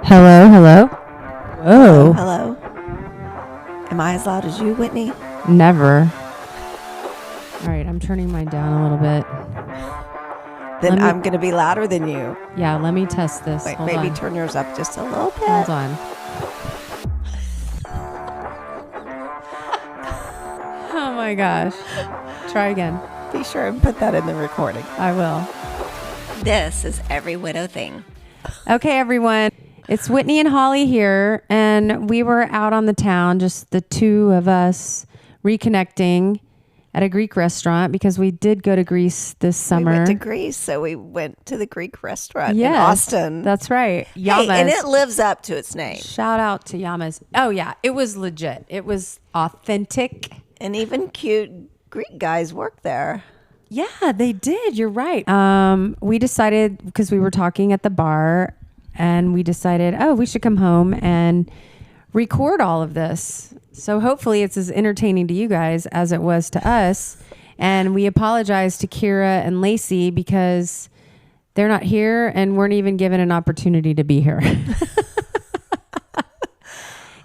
Hello, hello. Hello, Whoa. hello. Am I as loud as you, Whitney? Never. All right, I'm turning mine down a little bit. Then I'm going to be louder than you. Yeah, let me test this. Wait, Hold maybe on. turn yours up just a little bit. Hold on. Oh my gosh. Try again. Be sure and put that in the recording. I will. This is Every Widow Thing. Okay, everyone. It's Whitney and Holly here, and we were out on the town, just the two of us reconnecting at a Greek restaurant because we did go to Greece this summer. We went to Greece, so we went to the Greek restaurant Yes, in Austin. That's right. Hey, Yamas. and it lives up to its name. Shout out to Yamas. Oh, yeah. It was legit. It was authentic. And even cute Greek guys work there. Yeah, they did. You're right. We decided, because we were talking at the bar, and we decided, we should come home and record all of this. So hopefully it's as entertaining to you guys as it was to us. And we apologize to Kira and Lacey because they're not here and weren't even given an opportunity to be here.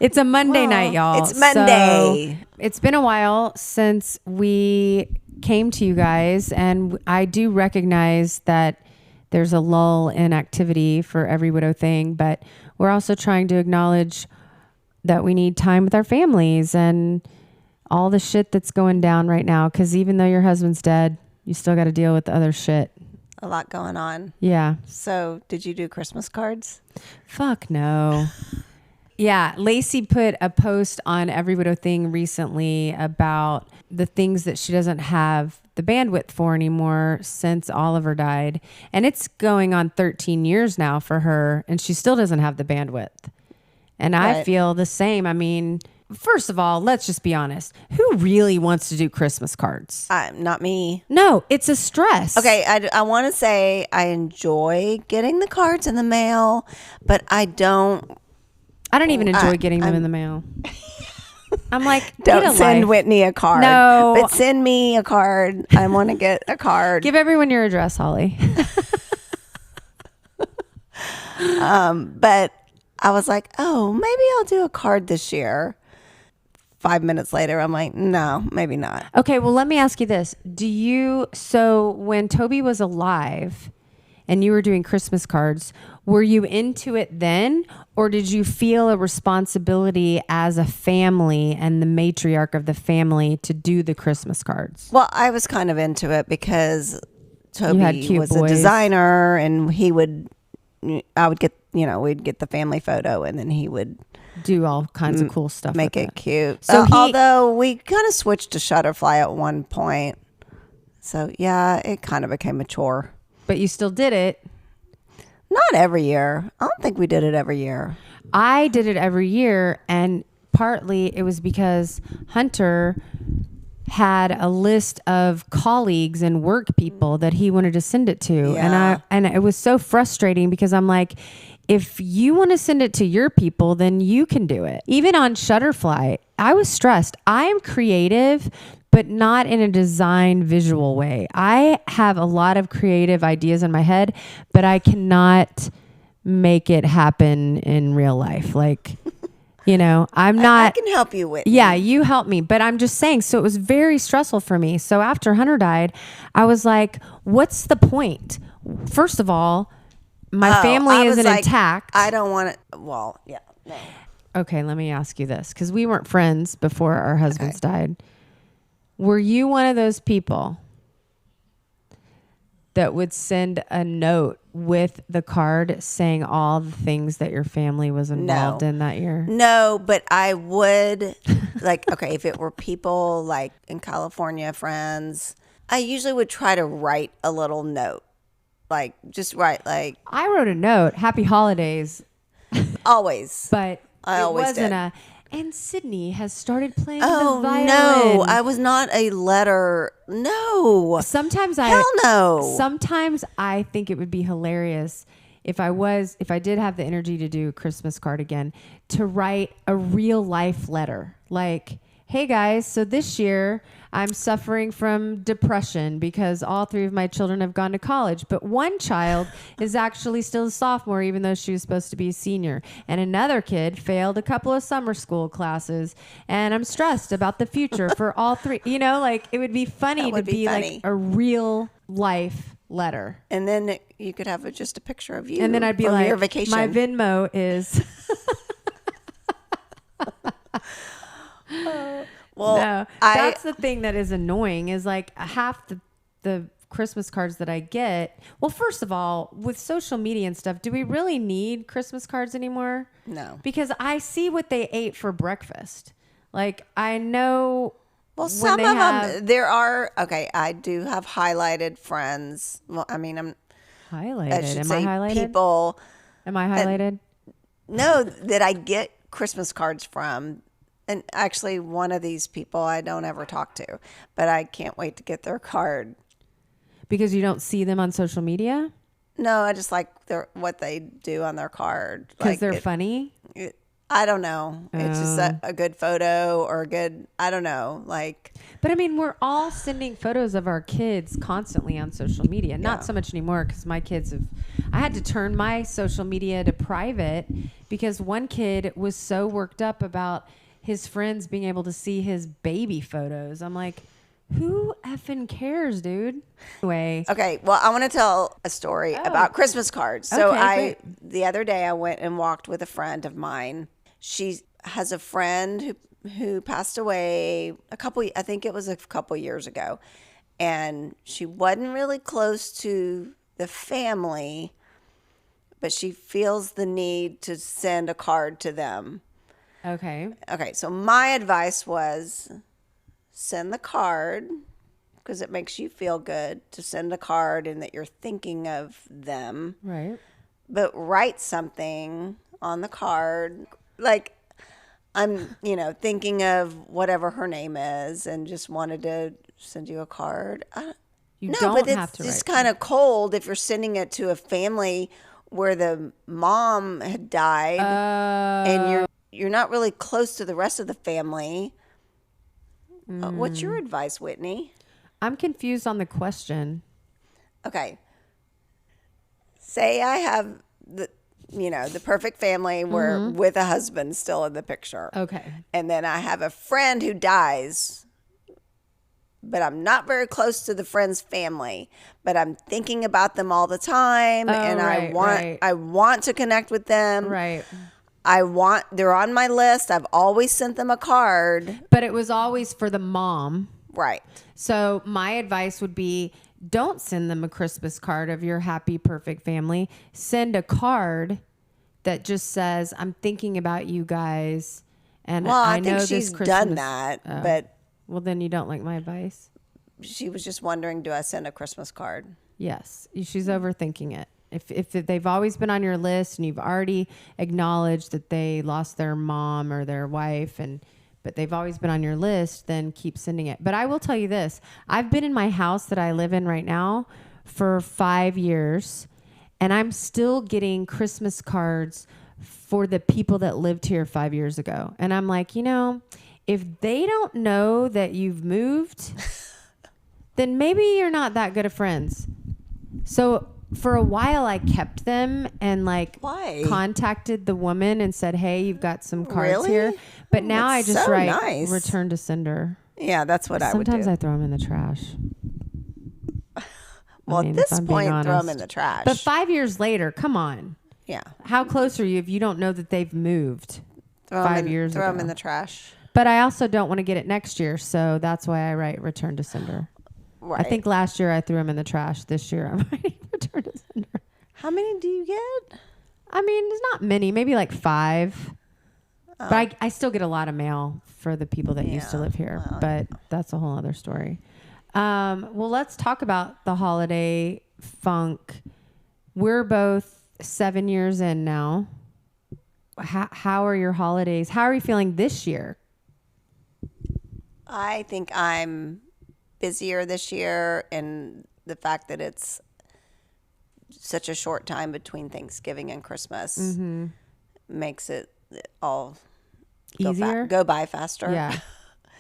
It's a Monday night, y'all. It's Monday. So it's been a while since we came to you guys, and I do recognize that there's a lull in activity for Every Widow Thing, but we're also trying to acknowledge that we need time with our families and all the shit that's going down right now, because even though your husband's dead, you still got to deal with the other shit. A lot going on. Yeah. So, did you do Christmas cards? Fuck no. Yeah, Lacey put a post on Every Widow Thing recently about the things that she doesn't have the bandwidth for anymore since Oliver died. And it's going on 13 years now for her, and she still doesn't have the bandwidth. And I feel the same. I mean, first of all, let's just be honest. Who really wants to do Christmas cards? Not me. No, it's a stress. Okay, I want to say I enjoy getting the cards in the mail, but I don't even enjoy getting them in the mail. I'm like, don't send Whitney a card. No. But send me a card. I want to get a card. Give everyone your address, Holly. But I was like, maybe I'll do a card this year. 5 minutes later, I'm like, no, maybe not. Okay, well, let me ask you this. So when Toby was alive and you were doing Christmas cards, were you into it then? Or did you feel a responsibility as a family and the matriarch of the family to do the Christmas cards? Well, I was kind of into it because Toby was boys. a designer, and we'd get the family photo, and then he would do all kinds of cool stuff. Make with it cute. So although we kind of switched to Shutterfly at one point. So yeah, it kind of became a chore. But you still did it. Not every year. I don't think we did it every year. I did it every year, and partly it was because Hunter had a list of colleagues and work people that he wanted to send it to. Yeah. And it was so frustrating because I'm like, if you want to send it to your people, then you can do it. Even on Shutterfly, I was stressed. I'm creative, but not in a design visual way. I have a lot of creative ideas in my head, but I cannot make it happen in real life. Like, I'm not. I can help you with. Yeah, you help me. But I'm just saying, so it was very stressful for me. So after Hunter died, I was like, what's the point? First of all, my family isn't intact. I don't want it. Well, yeah. No. Okay, let me ask you this, because we weren't friends before our husbands died. Were you one of those people that would send a note with the card saying all the things that your family was involved in that year? No, but I would, if it were people like in California, friends, I usually would try to write a little note. Just write, I wrote a note, Happy Holidays. Always. But I always wasn't did. And Sydney has started playing the Oh, violin. no. I was not a letter. No. Sometimes Hell no. Sometimes I think it would be hilarious if I did have the energy to do a Christmas card again, to write a real life letter. Like, hey guys, so this year I'm suffering from depression because all 3 of my children have gone to college, but one child is actually still a sophomore, even though she was supposed to be a senior. And another kid failed a couple of summer school classes. And I'm stressed about the future for all 3. You know, like it would be funny That would to be be funny. like a real life letter. And then you could have just a picture of you And then I'd be from like, your vacation. my Venmo is... Well, no, that's the thing that is annoying is like half the Christmas cards that I get. Well, first of all, with social media and stuff, do we really need Christmas cards anymore? No. Because I see what they ate for breakfast. Like I know. Well, some of them, there are, okay, I do have highlighted friends. Well, I mean, I highlighted. should Am say I highlighted? people. Am I highlighted? No, that I get Christmas cards from. And actually, one of these people I don't ever talk to, but I can't wait to get their card. Because you don't see them on social media? No, I just like what they do on their card. Because Like they're funny? I don't know. It's just a good photo or a good, I don't know. Like, but I mean, we're all sending photos of our kids constantly on social media. Not so much anymore because my kids have, I had to turn my social media to private because one kid was so worked up about his friends being able to see his baby photos. I'm like, who effing cares, dude? Anyway. okay, well, I want to tell a story about Christmas cards. So Okay, the other day I went and walked with a friend of mine. She has a friend who passed away I think it was a couple years ago. And she wasn't really close to the family, but she feels the need to send a card to them. Okay. Okay, so my advice was send the card because it makes you feel good to send a card and that you're thinking of them. Right. But write something on the card. Like, I'm, thinking of whatever her name is and just wanted to send you a card. You don't have to write. It's kind of cold if you're sending it to a family where the mom had died and you're not really close to the rest of the family. What's your advice, Whitney? I'm confused on the question. Okay. Say I have the perfect family where with a husband still in the picture. Okay. And then I have a friend who dies, but I'm not very close to the friend's family, but I'm thinking about them all the time and I want to connect with them. Right. They're on my list. I've always sent them a card. But it was always for the mom. Right. So my advice would be don't send them a Christmas card of your happy, perfect family. Send a card that just says, I'm thinking about you guys. And Well, I know think she's this Christmas, done that, but well, then you don't like my advice. she was just wondering, do I send a Christmas card? Yes. She's overthinking it. If they've always been on your list and you've already acknowledged that they lost their mom or their wife but they've always been on your list, then keep sending it. But I will tell you this. I've been in my house that I live in right now for 5 years, and I'm still getting Christmas cards for the people that lived here 5 years ago. And I'm like, if they don't know that you've moved, then maybe you're not that good of friends. So for a while I kept them and Why? contacted the woman and said, hey, you've got some cards Really? here. But now I That's just so write nice. return to sender. Yeah, that's what I would do. Sometimes I throw them in the trash. Well, mean, at this if I'm being point, throw them honest. in the trash. But 5 years later, come on. Yeah. How close are you if you don't know that they've moved 5 years ago? Throw them in the trash. But I also don't want to get it next year. So that's why I write return to sender. Right. I think last year I threw them in the trash. This year I'm writing return to sender. How many do you get? I mean, it's not many, maybe like 5. But I still get a lot of mail for the people that used to live here. But that's a whole other story. Well, let's talk about the holiday funk. We're both 7 years in now. How are your holidays? How are you feeling this year? I think I'm busier this year, and the fact that it's such a short time between Thanksgiving and Christmas makes it all Easier? go by faster. Yeah.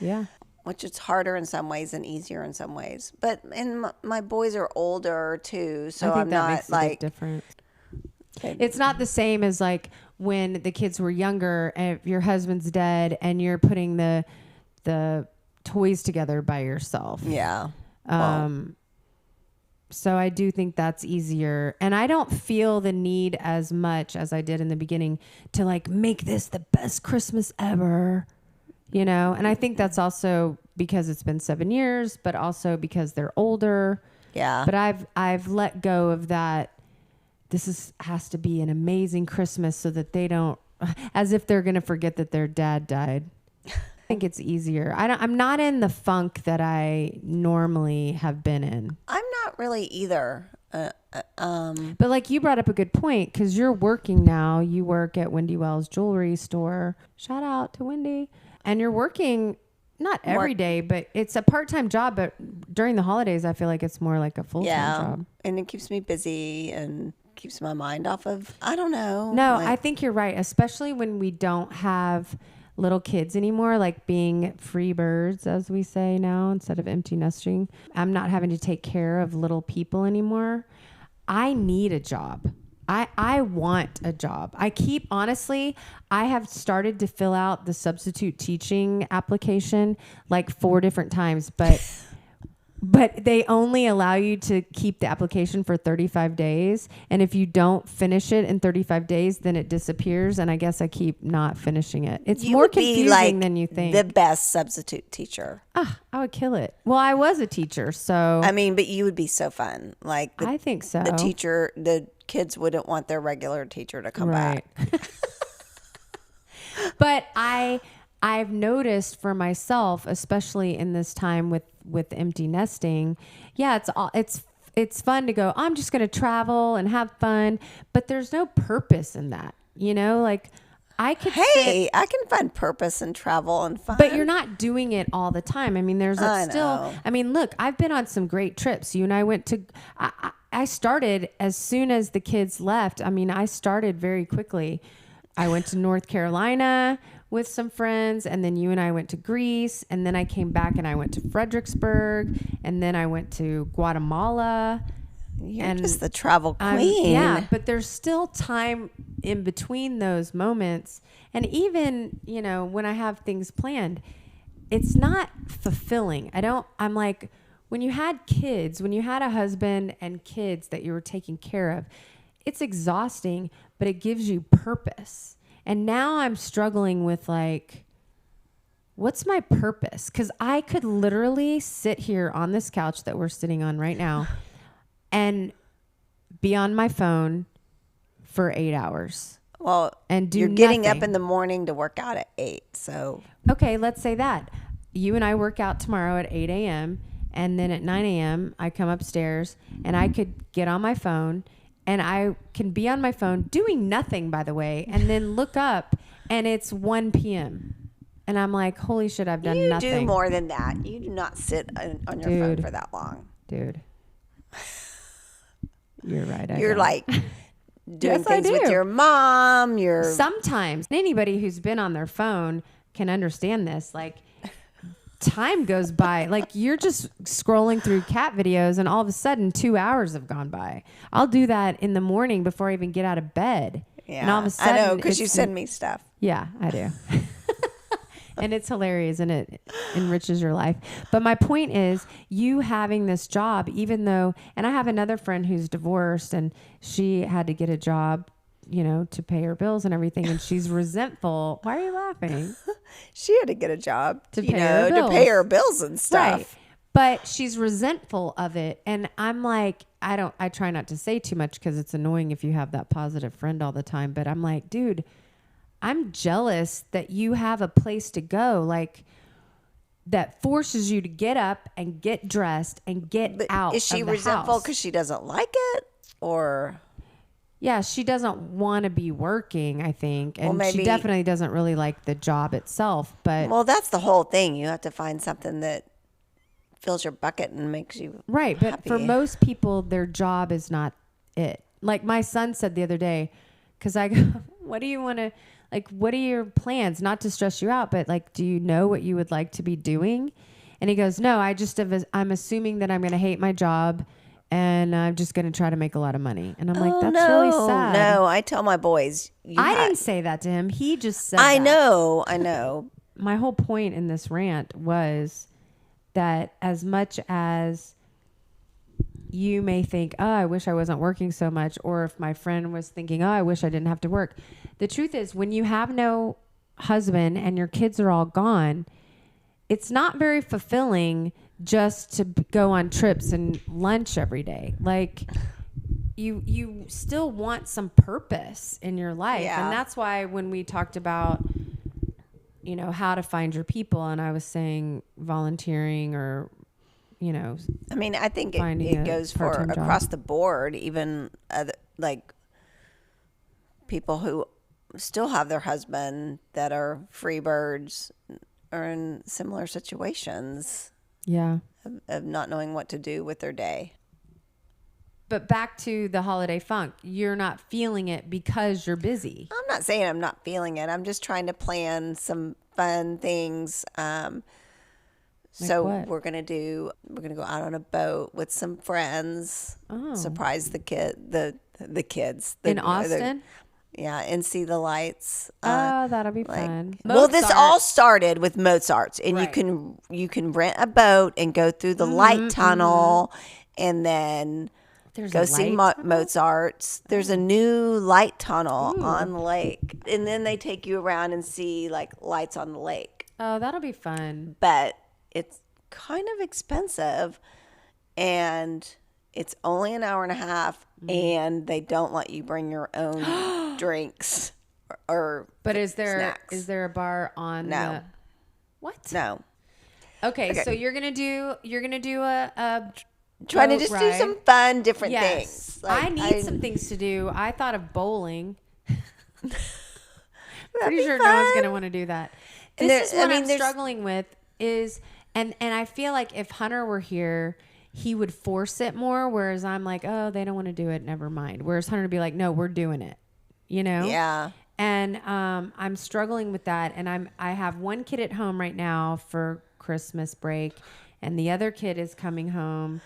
Yeah. Which is harder in some ways and easier in some ways. But my boys are older too, so I think I'm that not makes a like big difference. It's not the same as like when the kids were younger and if your husband's dead and you're putting the toys together by yourself. Yeah. So I do think that's easier. And I don't feel the need as much as I did in the beginning to like make this the best Christmas ever, you know? And I think that's also because it's been 7 years, but also because they're older. Yeah. But I've let go of that. Has to be an amazing Christmas so that they don't, as if they're going to forget that their dad died. I think it's easier. I'm not in the funk that I normally have been in. I'm not really either. But like you brought up a good point because you're working now. You work at Wendy Wells Jewelry Store. Shout out to Wendy. And you're working not every day, but it's a part-time job. But during the holidays, I feel like it's more like a full-time job. And it keeps me busy and keeps my mind off of, I don't know. No, like, I think you're right, especially when we don't have little kids anymore, like being free birds, as we say now, instead of empty nesting. I'm not having to take care of little people anymore. I need a job. I want a job. Honestly, I have started to fill out the substitute teaching application like 4 different times, but they only allow you to keep the application for 35 days. And if you don't finish it in 35 days, then it disappears. And I guess I keep not finishing it. It's more confusing than you think. The best substitute teacher. I would kill it. Well, I was a teacher, so. I mean, but you would be so fun. Like, I think so. The kids wouldn't want their regular teacher to come back. But I've noticed for myself, especially in this time with empty nesting, it's fun to go, I'm just going to travel and have fun, but there's no purpose in that, you know, like I can find purpose in travel and fun. But you're not doing it all the time. I mean, look, I've been on some great trips. You and I went to, I started as soon as the kids left. I mean, I started very quickly. I went to North Carolina with some friends, and then you and I went to Greece, and then I came back and I went to Fredericksburg, and then I went to Guatemala. You're just the travel queen. Yeah, but there's still time in between those moments. And even, you know, when I have things planned, it's not fulfilling. I'm like, when you had kids, when you had a husband and kids that you were taking care of, it's exhausting, but it gives you purpose. And now I'm struggling with like, what's my purpose? Because I could literally sit here on this couch that we're sitting on right now and be on my phone for 8 hours. Well, and you're getting up in the morning to work out at 8. So okay, let's say that. You and I work out tomorrow at 8 a.m. and then at 9 a.m. I come upstairs and I could get on my phone. And I can be on my phone doing nothing, by the way, and then look up and it's 1 p.m. And I'm like, holy shit, I've done nothing. You do more than that. You do not sit on your phone for that long. Dude. You're right. You're like doing things with your mom. Sometimes anybody who's been on their phone can understand this. Like, time goes by, like you're just scrolling through cat videos and all of a sudden 2 hours have gone by. I'll do that in the morning before I even get out of bed. Yeah, and all of a sudden, I know, because you send me stuff. Yeah, I do. And it's hilarious and it enriches your life. But my point is, you having this job, even though, and I have another friend who's divorced and she had to get a job, you know, to pay her bills and everything. And she's resentful. Why are you laughing? She had to get a job to pay her bills and stuff. Right. But she's resentful of it. And I'm like, I try not to say too much because it's annoying if you have that positive friend all the time. But I'm like, dude, I'm jealous that you have a place to go. Like, that forces you to get up and get dressed and get out. Is she resentful because she doesn't like it, or? Yeah, she doesn't want to be working, I think. And she definitely doesn't really like the job itself. But well, that's the whole thing. You have to find something that fills your bucket and makes you right. happy. But for most people, their job is not it. Like my son said the other day, Cause I go, what do you want to, like, what are your plans? Not to stress you out, but like, do you know what you would like to be doing? And he goes, no, I'm assuming that I'm going to hate my job and I'm just going to try to make a lot of money. And I'm like, that's really sad. No, I tell my boys. I didn't say that to him. He just said I that. know. My whole point in this rant was that as much as you may think, oh, I wish I wasn't working so much. Or if my friend was thinking, oh, I wish I didn't have to work. The truth is, when you have no husband and your kids are all gone, it's not very fulfilling just to go on trips and lunch every day. Like, you still want some purpose in your life. Yeah. And that's why when we talked about, you know, how to find your people, and I was saying volunteering or, you know, I mean, I think it goes for across the board, even like people who still have their husband that are free birds or in similar situations. Yeah. Of not knowing what to do with their day. But back to the holiday funk, you're not feeling it because you're busy. I'm not saying I'm not feeling it. I'm just trying to plan some fun things. So what? we're gonna go out on a boat with some friends. Oh. Surprise the kids In Austin? And see the lights. That'll be fun. Well, this all started with Mozart's, and Right. you can rent a boat and go through the light tunnel, and then go see Mozart's. There's a new light tunnel on the lake, and then they take you around and see like lights on the lake. Oh, that'll be fun. But it's kind of expensive, and it's only an hour and a half, and they don't let you bring your own drinks or But is snacks. there a bar on No. What? No. Okay, so you're gonna do a Trying to boat just do ride. some fun, different Yes. things. I need some things to do. I thought of bowling. Pretty sure no one's gonna want to do that. This is what I'm struggling with is, and I feel like if Hunter were here, he would force it more. Whereas I'm like, oh, they don't want to do it. Never mind. Whereas Hunter would be like, no, we're doing it. You know? Yeah. And I'm struggling with that. And I have one kid at home right now for Christmas break, and the other kid is coming home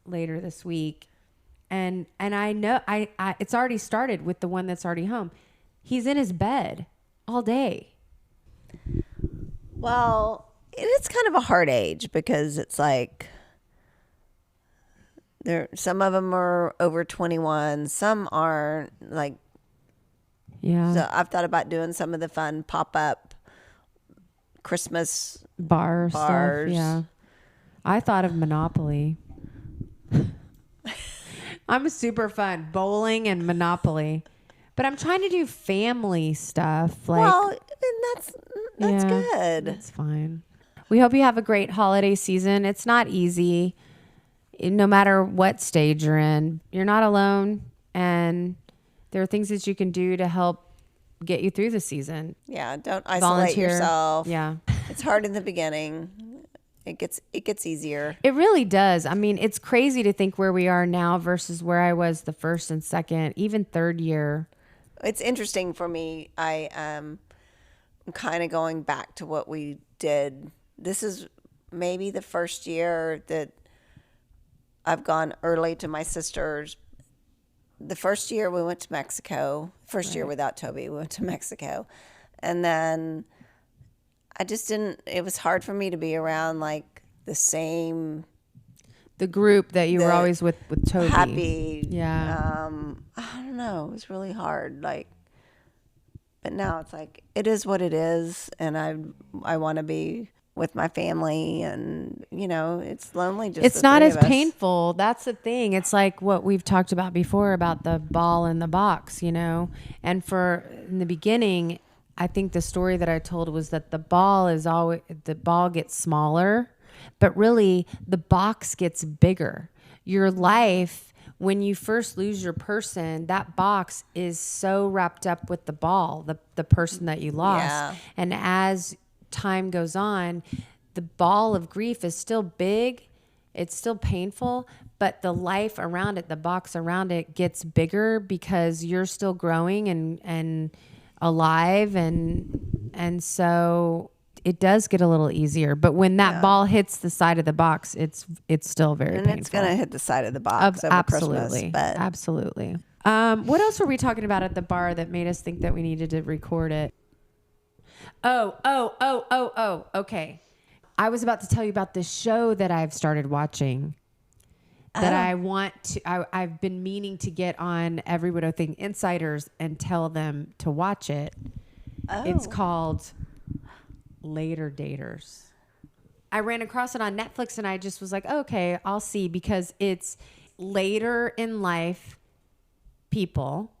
later this week. And I know I it's already started with the one that's already home. He's in his bed all day. Well, it's kind of a hard age because it's like some of them are over 21, some aren't. Like, Yeah. so I've thought about doing some of the fun pop-up Christmas Bars. Stuff. Yeah. I thought of Monopoly. I'm super fun. Bowling and Monopoly. But I'm trying to do family stuff. Like, well, and that's good. That's fine. We hope you have a great holiday season. It's not easy, no matter what stage you're in. You're not alone, and there are things that you can do to help get you through the season. Yeah, don't isolate Volunteer. yourself. Yeah. It's hard in the beginning. It gets easier. It really does. I mean, it's crazy to think where we are now versus where I was the first and second, even third year. It's interesting for me. I'm kind of going back to what we did. This is maybe the first year that I've gone early to my sister's. The first year we went to Mexico. First year without Toby, we went to Mexico. And then I just didn't, it was hard for me to be around like the same. The group that you were always with Toby. Happy. Yeah. I don't know. It was really hard. Like, but now it's like, it is what it is. And I want to be with my family, and it's lonely. Just it's the not three as of us. painful. That's the thing. It's like what we've talked about before about the ball in the box, and in the beginning, I think the story that I told was that the ball gets smaller, but really the box gets bigger. Your life, when you first lose your person, that box is so wrapped up with the ball, the person that you lost. Yeah. And as time goes on, the ball of grief is still big. It's still painful, but the life around it, the box around it gets bigger because you're still growing and alive. And so it does get a little easier. But when that ball hits the side of the box, it's still very painful. It's going to hit the side of the box over Christmas. But Absolutely. What else were we talking about at the bar that made us think that we needed to record it? Oh, okay. I was about to tell you about this show that I've started watching that I want to, I've been meaning to get on Every Widow Thing Insiders and tell them to watch it. It's called Later Daters. I ran across it on Netflix and I just was like, okay, I'll see, because it's later in life people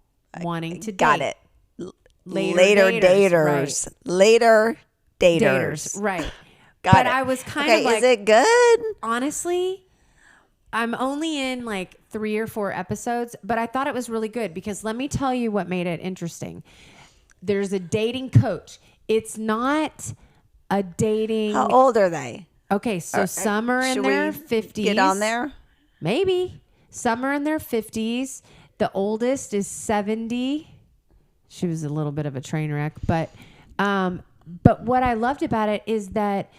wanting to got date. it. Later daters. Right. Later daters. Right. Got but it. I was kind of like, is it good? Honestly, I'm only in like 3 or 4 episodes, but I thought it was really good because let me tell you what made it interesting. There's a dating coach. It's not a dating. How old are they? Okay, so some are in their 50s. Get on there? Maybe. Some are in their 50s. The oldest is 70. She was a little bit of a train wreck, but what I loved about it is that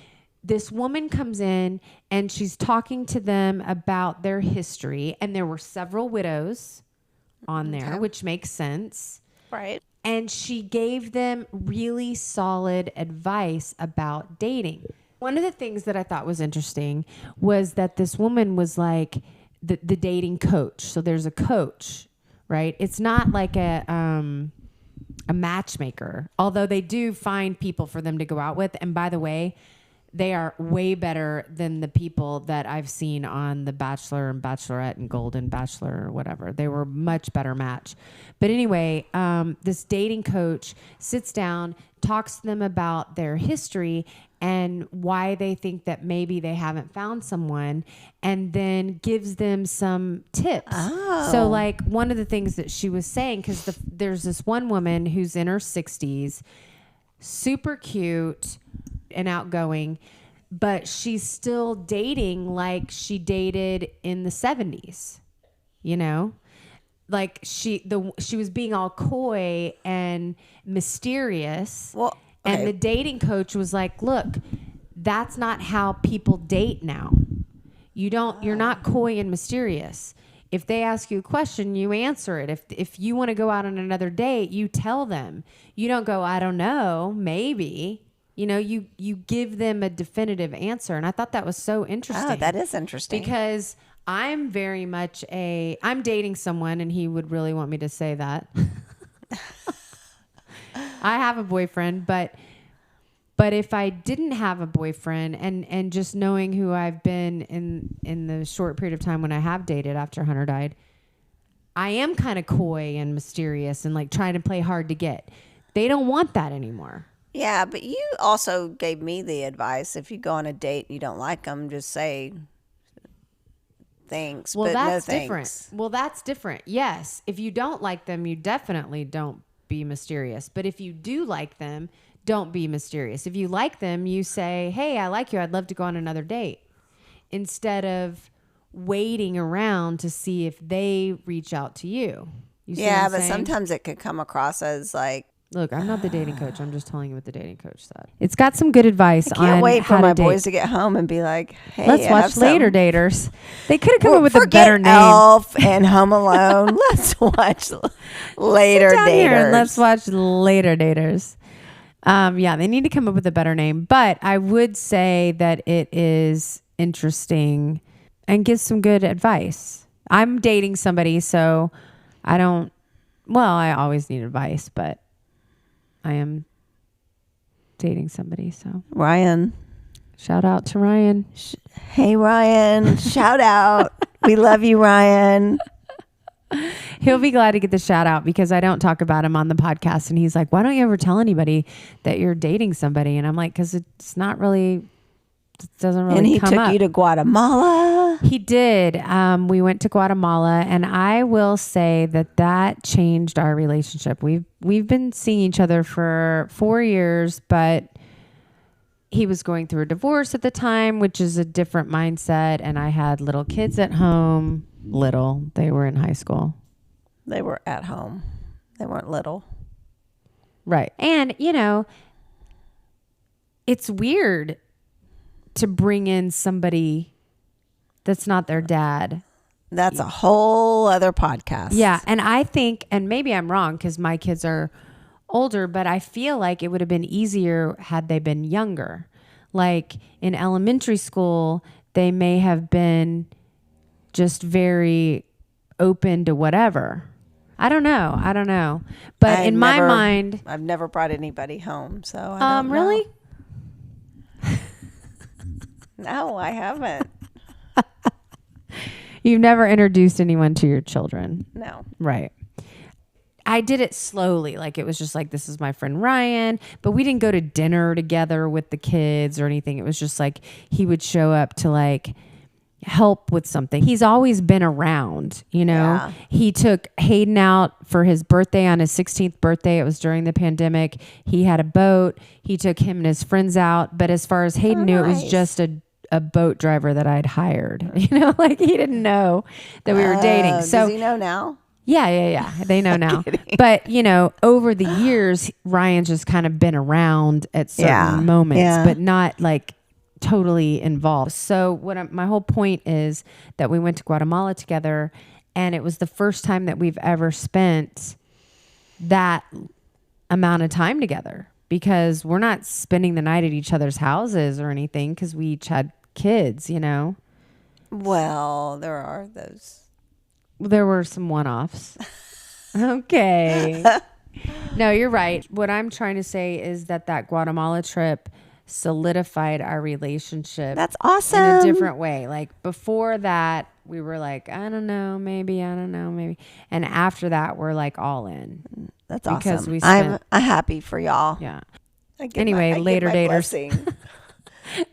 this woman comes in and she's talking to them about their history, and there were several widows on there, which makes sense. Right. And she gave them really solid advice about dating. One of the things that I thought was interesting was that this woman was like the dating coach. So there's a coach, right? It's not like a matchmaker, although they do find people for them to go out with. And by the way, they are way better than the people that I've seen on The Bachelor and Bachelorette and Golden Bachelor or whatever. They were a much better match. But anyway, this dating coach sits down, talks to them about their history and why they think that maybe they haven't found someone, and then gives them some tips. Oh. So like one of the things that she was saying, because there's this one woman who's in her 60s, super cute and outgoing, but she's still dating like she dated in the 70s, you know? Like she was being all coy and mysterious. Well, okay. And the dating coach was like, look, that's not how people date now. You're not coy and mysterious. If they ask you a question, you answer it. If you want to go out on another date, you tell them. You don't go, I don't know, maybe. You know, you give them a definitive answer. And I thought that was so interesting. Oh, that is interesting. Because I'm very much I'm dating someone, and he would really want me to say that. I have a boyfriend, but if I didn't have a boyfriend, and just knowing who I've been in the short period of time when I have dated after Hunter died, I am kind of coy and mysterious and like trying to play hard to get. They don't want that anymore. Yeah, but you also gave me the advice, if you go on a date and you don't like them, just say thanks, well, but that's no different. thanks. Well, that's different. Yes. If you don't like them, you definitely don't be mysterious. But if you do like them, don't be mysterious. If you like them, you say, hey, I like you. I'd love to go on another date. Instead of waiting around to see if they reach out to you. You see what I'm But saying? sometimes it could come across as like, look, I'm not the dating coach. I'm just telling you what the dating coach said. It's got some good advice on can't wait for how my to date. boys to get home and be like, hey, Let's I watch have Later some- Daters. They could have come up with a Forget better name. Elf and Home Alone. Let's watch Later Sit down here Daters. and let's watch Later Daters. Yeah, they need to come up with a better name. But I would say that it is interesting and gives some good advice. I'm dating somebody, so I always need advice, but I am dating somebody, so. Ryan. Shout out to Ryan. Hey, Ryan. Shout out. We love you, Ryan. He'll be glad to get the shout out because I don't talk about him on the podcast. And he's like, why don't you ever tell anybody that you're dating somebody? And I'm like, because it's not really, it doesn't really And he come took up. you to Guatemala. He did. We went to Guatemala, and I will say that changed our relationship. We've been seeing each other for 4 years, but he was going through a divorce at the time, which is a different mindset. And I had little kids at home. They were in high school. They were at home. They weren't little. Right. And, it's weird to bring in somebody that's not their dad. That's a whole other podcast. Yeah. And I think, and maybe I'm wrong because my kids are older, but I feel like it would have been easier had they been younger. Like in elementary school, they may have been just very open to whatever. I don't know. But in my mind, I've never brought anybody home, so I don't know. Really? No, I haven't. You've never introduced anyone to your children. No. Right. I did it slowly. Like it was just like, this is my friend Ryan, but we didn't go to dinner together with the kids or anything. It was just like, he would show up to like help with something. He's always been around, Yeah. He took Hayden out for his birthday on his 16th birthday. It was during the pandemic. He had a boat. He took him and his friends out. But as far as Hayden knew, it was just a boat driver that I'd hired, like he didn't know that we were dating. So does he know now? Yeah. They know now. But, over the years, Ryan's just kind of been around at certain moments, but not like totally involved. So my whole point is that we went to Guatemala together, and it was the first time that we've ever spent that amount of time together, because we're not spending the night at each other's houses or anything because we each had kids, Well, there are those. There were some one-offs. Okay. No, you're right. What I'm trying to say is that Guatemala trip solidified our relationship. That's awesome. In a different way. Like before that, we were like, I don't know, maybe. And after that, we're like all in. That's because awesome. We spent, I'm happy for y'all. Yeah. Anyway, later daters.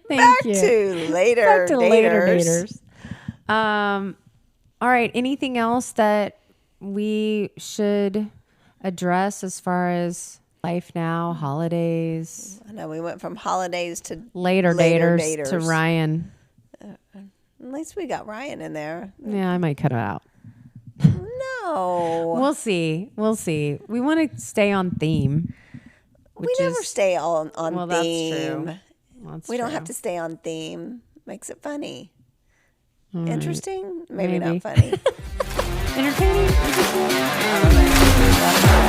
Back to later daters. All right. Anything else that we should address as far as life now, holidays? I know we went from holidays to later daters to Ryan. At least we got Ryan in there. Yeah, I might cut it out. No. We'll see. We want to stay on theme. We never stay on theme. That's true. We don't have to stay on theme. Makes it funny. Right. Interesting? Maybe not funny. Entertaining? I don't know.